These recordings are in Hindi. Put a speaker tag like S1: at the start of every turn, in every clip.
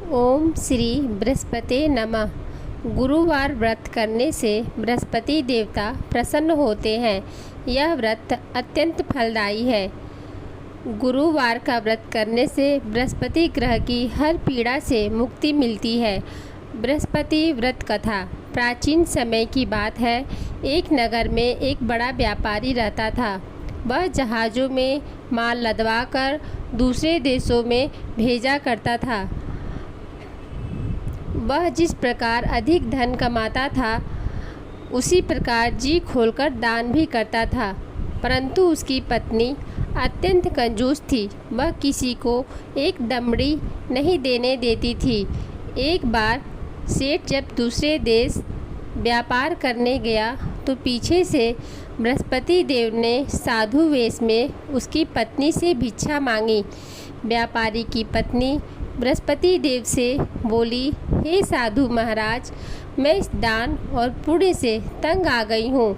S1: ओम श्री बृहस्पति नमः। गुरुवार व्रत करने से बृहस्पति देवता प्रसन्न होते हैं। यह व्रत अत्यंत फलदायी है। गुरुवार का व्रत करने से बृहस्पति ग्रह की हर पीड़ा से मुक्ति मिलती है। बृहस्पति व्रत कथा प्राचीन समय की बात है। एक नगर में एक बड़ा व्यापारी रहता था। वह जहाज़ों में माल लदवाकर दूसरे देशों में भेजा करता था। वह जिस प्रकार अधिक धन कमाता था उसी प्रकार जी खोलकर दान भी करता था, परंतु उसकी पत्नी अत्यंत कंजूस थी। वह किसी को एक दमड़ी नहीं देने देती थी। एक बार सेठ जब दूसरे देश व्यापार करने गया तो पीछे से बृहस्पति देव ने साधु वेश में उसकी पत्नी से भिक्षा मांगी। व्यापारी की पत्नी बृहस्पति देव से बोली, हे साधु महाराज, मैं इस दान और पुण्य से तंग आ गई हूँ।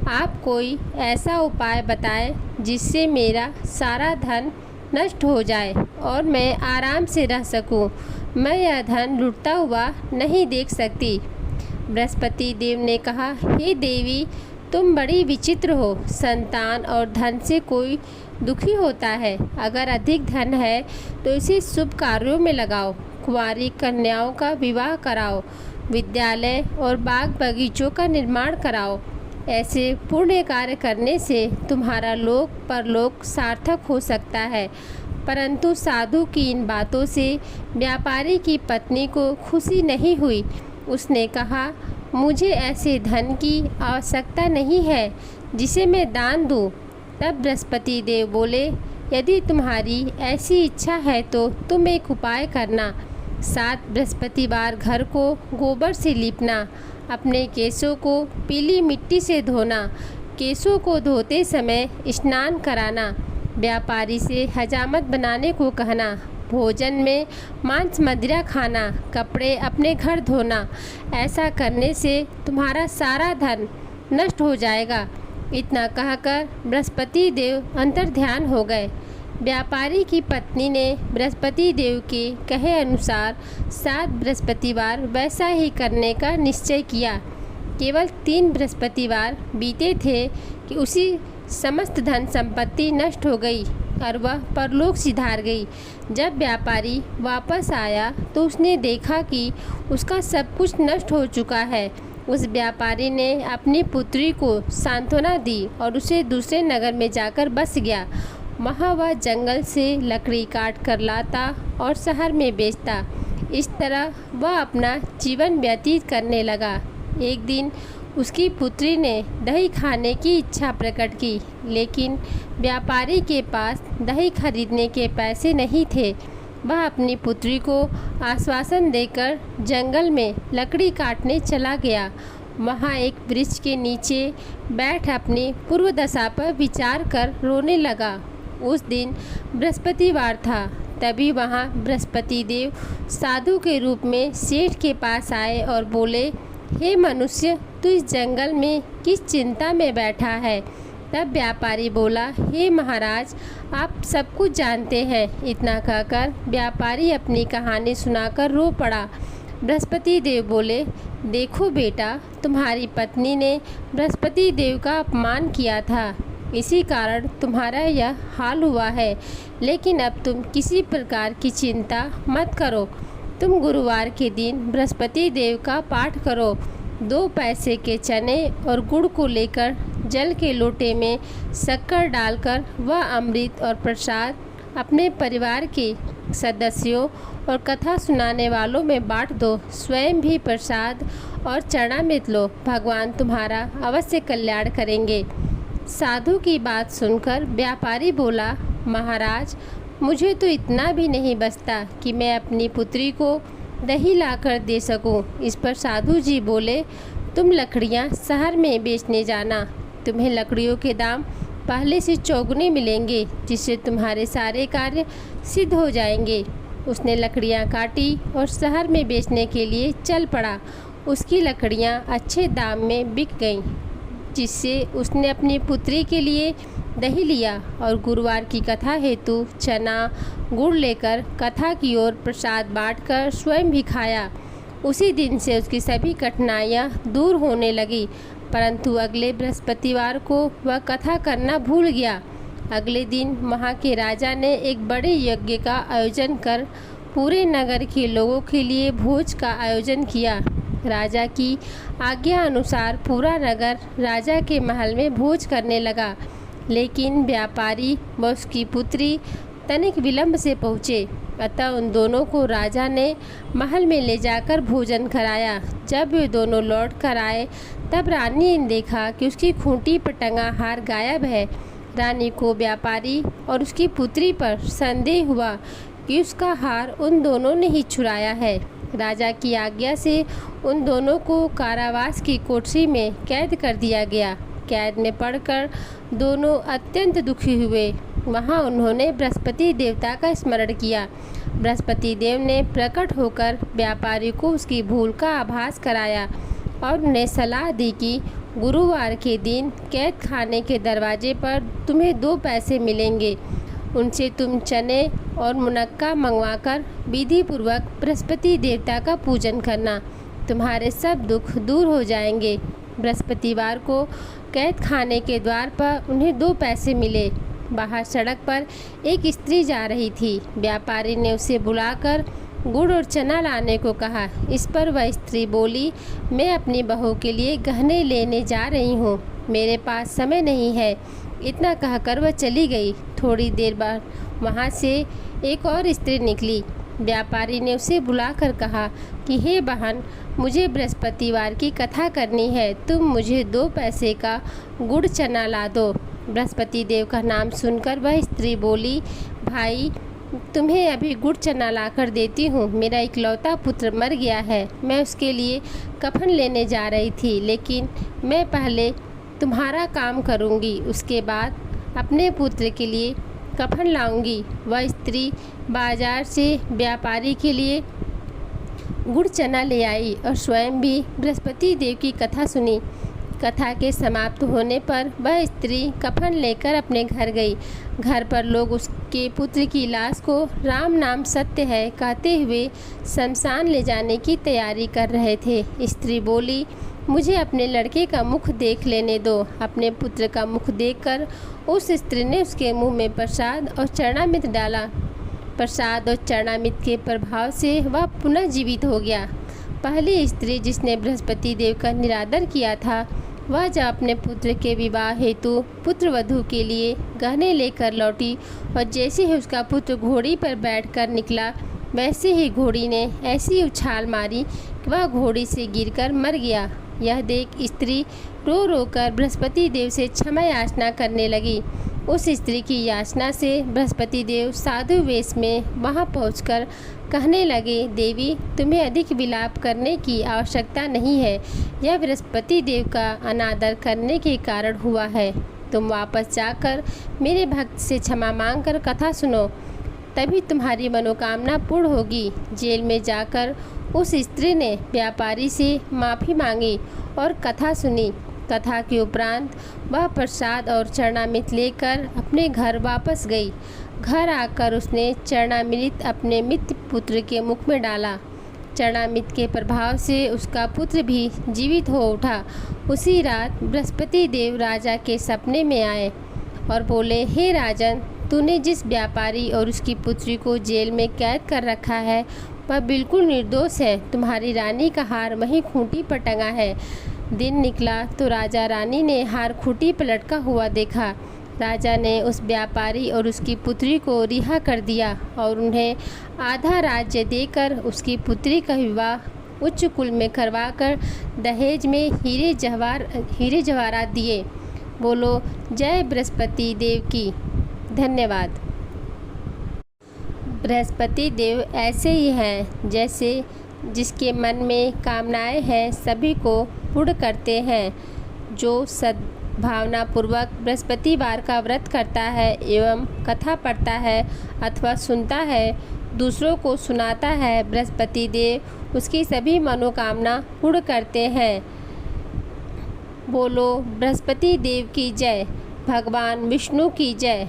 S1: आप कोई ऐसा उपाय बताएं जिससे मेरा सारा धन नष्ट हो जाए और मैं आराम से रह सकूं। मैं यह धन लुटता हुआ नहीं देख सकती। बृहस्पति देव ने कहा, हे देवी, तुम बड़ी विचित्र हो। संतान और धन से कोई दुखी होता है। अगर अधिक धन है तो इसे शुभ कार्यों में लगाओ। कुंवारी कन्याओं का विवाह कराओ। विद्यालय और बाग बगीचों का निर्माण कराओ। ऐसे पुण्य कार्य करने से तुम्हारा लोक परलोक सार्थक हो सकता है। परंतु साधु की इन बातों से व्यापारी की पत्नी को खुशी नहीं हुई। उसने कहा, मुझे ऐसे धन की आवश्यकता नहीं है जिसे मैं दान दूं। तब बृहस्पति देव बोले, यदि तुम्हारी ऐसी इच्छा है तो तुम एक उपाय करना। 7 बृहस्पतिवार घर को गोबर से लीपना। अपने केशों को पीली मिट्टी से धोना। केशों को धोते समय स्नान कराना। व्यापारी से हजामत बनाने को कहना। भोजन में मांस मदिरा खाना। कपड़े अपने घर धोना। ऐसा करने से तुम्हारा सारा धन नष्ट हो जाएगा। इतना कहकर बृहस्पति देव अंतर्ध्यान हो गए। व्यापारी की पत्नी ने बृहस्पति देव के कहे अनुसार 7 बृहस्पतिवार वैसा ही करने का निश्चय किया। केवल 3 बृहस्पतिवार बीते थे कि उसी समस्त धन संपत्ति नष्ट हो गई और वह परलोक सिधार गई। जब व्यापारी वापस आया तो उसने देखा कि उसका सब कुछ नष्ट हो चुका है। उस व्यापारी ने अपनी पुत्री को सांत्वना दी और उसे दूसरे नगर में जाकर बस गया। वहाँ वह जंगल से लकड़ी काट कर लाता और शहर में बेचता। इस तरह वह अपना जीवन व्यतीत करने लगा। एक दिन उसकी पुत्री ने दही खाने की इच्छा प्रकट की, लेकिन व्यापारी के पास दही खरीदने के पैसे नहीं थे। वह अपनी पुत्री को आश्वासन देकर जंगल में लकड़ी काटने चला गया। वहाँ एक वृक्ष के नीचे बैठ अपनी पूर्व दशा पर विचार कर रोने लगा। उस दिन बृहस्पतिवार था। तभी वहाँ बृहस्पति देव साधु के रूप में सेठ के पास आए और बोले, हे मनुष्य, तू इस जंगल में किस चिंता में बैठा है? तब व्यापारी बोला, हे महाराज, आप सब कुछ जानते हैं। इतना कहकर व्यापारी अपनी कहानी सुनाकर रो पड़ा। बृहस्पति देव बोले, देखो बेटा, तुम्हारी पत्नी ने बृहस्पति देव का अपमान किया था, इसी कारण तुम्हारा यह हाल हुआ है। लेकिन अब तुम किसी प्रकार की चिंता मत करो। तुम गुरुवार के दिन बृहस्पति देव का पाठ करो। 2 पैसे के चने और गुड़ को लेकर जल के लोटे में शक्कर डालकर वह अमृत और प्रसाद अपने परिवार के सदस्यों और कथा सुनाने वालों में बांट दो। स्वयं भी प्रसाद और चरणामृत लो। भगवान तुम्हारा अवश्य कल्याण करेंगे। साधु की बात सुनकर व्यापारी बोला, महाराज, मुझे तो इतना भी नहीं बचता कि मैं अपनी पुत्री को दही लाकर दे सकूं। इस पर साधु जी बोले, तुम लकड़ियां शहर में बेचने जाना। तुम्हें लकड़ियों के दाम पहले से चौगुने मिलेंगे, जिससे तुम्हारे सारे कार्य सिद्ध हो जाएंगे। उसने लकड़ियां काटी और शहर में बेचने के लिए चल पड़ा। उसकी लकड़ियां अच्छे दाम में बिक गईं, जिससे उसने अपनी पुत्री के लिए दही लिया और गुरुवार की कथा हेतु चना, गुड़ लेकर कथा की ओर प्रसाद बांटकर स्वयं भी खाया। उसी दिन से उसकी सभी कठिनाइयाँ दूर होने लगी, परंतु अगले बृहस्पतिवार को वह कथा करना भूल गया। अगले दिन वहाँ के राजा ने एक बड़े यज्ञ का आयोजन कर पूरे नगर के लोगों के लिए भोज का आयोजन किया। राजा की आज्ञा अनुसार पूरा नगर राजा के महल में भोज करने लगा, लेकिन व्यापारी व उसकी पुत्री तनिक विलंब से पहुँचे। अतः उन दोनों को राजा ने महल में ले जाकर भोजन कराया। जब वे दोनों लौट कर आए तब रानी ने देखा कि उसकी खूंटी पर टंगा हार गायब है। रानी को व्यापारी और उसकी पुत्री पर संदेह हुआ कि उसका हार उन दोनों ने ही चुराया है। राजा की आज्ञा से उन दोनों को कारावास की कोठरी में कैद कर दिया गया। कैद में पड़कर दोनों अत्यंत दुखी हुए। वहाँ उन्होंने बृहस्पति देवता का स्मरण किया। बृहस्पति देव ने प्रकट होकर व्यापारी को उसकी भूल का आभास कराया और उन्हें सलाह दी कि गुरुवार के दिन कैद खाने के दरवाजे पर तुम्हें 2 पैसे मिलेंगे। उनसे तुम चने और मुनक्का मंगवाकर विधि पूर्वक बृहस्पति देवता का पूजन करना। तुम्हारे सब दुख दूर हो जाएंगे। बृहस्पतिवार को कैद खाने के द्वार पर उन्हें 2 पैसे मिले। बाहर सड़क पर एक स्त्री जा रही थी। व्यापारी ने उसे बुलाकर गुड़ और चना लाने को कहा। इस पर वह स्त्री बोली, मैं अपनी बहू के लिए गहने लेने जा रही हूँ, मेरे पास समय नहीं है। इतना कहकर वह चली गई। थोड़ी देर बाद वहाँ से एक और स्त्री निकली। व्यापारी ने उसे बुलाकर कहा कि हे बहन, मुझे बृहस्पतिवार की कथा करनी है, तुम मुझे 2 पैसे का गुड़ चना ला दो। बृहस्पति देव का नाम सुनकर वह स्त्री बोली, भाई तुम्हें अभी गुड़ चना लाकर देती हूँ। मेरा इकलौता पुत्र मर गया है, मैं उसके लिए कफन लेने जा रही थी, लेकिन मैं पहले तुम्हारा काम करूँगी, उसके बाद अपने पुत्र के लिए कफन लाऊंगी। वह स्त्री बाजार से व्यापारी के लिए गुड़ चना ले आई और स्वयं भी बृहस्पति देव की कथा सुनी। कथा के समाप्त होने पर वह स्त्री कफन लेकर अपने घर गई। घर पर लोग उसके पुत्र की लाश को राम नाम सत्य है कहते हुए शमशान ले जाने की तैयारी कर रहे थे। स्त्री बोली, मुझे अपने लड़के का मुख देख लेने दो। अपने पुत्र का मुख देखकर उस स्त्री ने उसके मुंह में प्रसाद और चरणामृत डाला। प्रसाद और चरणामृत के प्रभाव से वह पुनः जीवित हो गया। पहली स्त्री जिसने बृहस्पति देव का निरादर किया था, वह जब अपने पुत्र के विवाह हेतु पुत्र वधू के लिए गहने लेकर लौटी और जैसे ही उसका पुत्र घोड़ी पर बैठकर निकला, वैसे ही घोड़ी ने ऐसी उछाल मारी कि वह घोड़ी से गिरकर मर गया। यह देख स्त्री रो रो कर बृहस्पति देव से क्षमा याचना करने लगी। उस स्त्री की याचना से बृहस्पति देव साधु वेश में वहां पहुंचकर कहने लगे, देवी तुम्हें अधिक विलाप करने की आवश्यकता नहीं है, यह बृहस्पति देव का अनादर करने के कारण हुआ है। तुम वापस जाकर मेरे भक्त से क्षमा मांगकर कथा सुनो, तभी तुम्हारी मनोकामना पूर्ण होगी। जेल में जाकर उस स्त्री ने व्यापारी से माफ़ी मांगी और कथा सुनी। कथा के उपरांत वह प्रसाद और चरणामृत लेकर अपने घर वापस गई। घर आकर उसने चरणामृत अपने मित्र पुत्र के मुख में डाला। चरणामृत के प्रभाव से उसका पुत्र भी जीवित हो उठा। उसी रात बृहस्पति देव राजा के सपने में आए और बोले, हे राजन, तूने जिस व्यापारी और उसकी पुत्री को जेल में कैद कर रखा है वह बिल्कुल निर्दोष है। तुम्हारी रानी का हार वहीं खूंटी पर टंगा है। दिन निकला तो राजा रानी ने हार खूंटी पर लटका हुआ देखा। राजा ने उस व्यापारी और उसकी पुत्री को रिहा कर दिया और उन्हें आधा राज्य देकर उसकी पुत्री का विवाह उच्च कुल में करवाकर दहेज में हीरे जवाहरात दिए। बोलो जय बृहस्पति देव की। धन्यवाद। बृहस्पति देव ऐसे ही हैं जैसे जिसके मन में कामनाएं हैं सभी को पूर्ण करते हैं। जो सद्भावनापूर्वक बृहस्पतिवार का व्रत करता है एवं कथा पढ़ता है अथवा सुनता है, दूसरों को सुनाता है, बृहस्पति देव उसकी सभी मनोकामना पूर्ण करते हैं। बोलो बृहस्पति देव की जय। भगवान विष्णु की जय।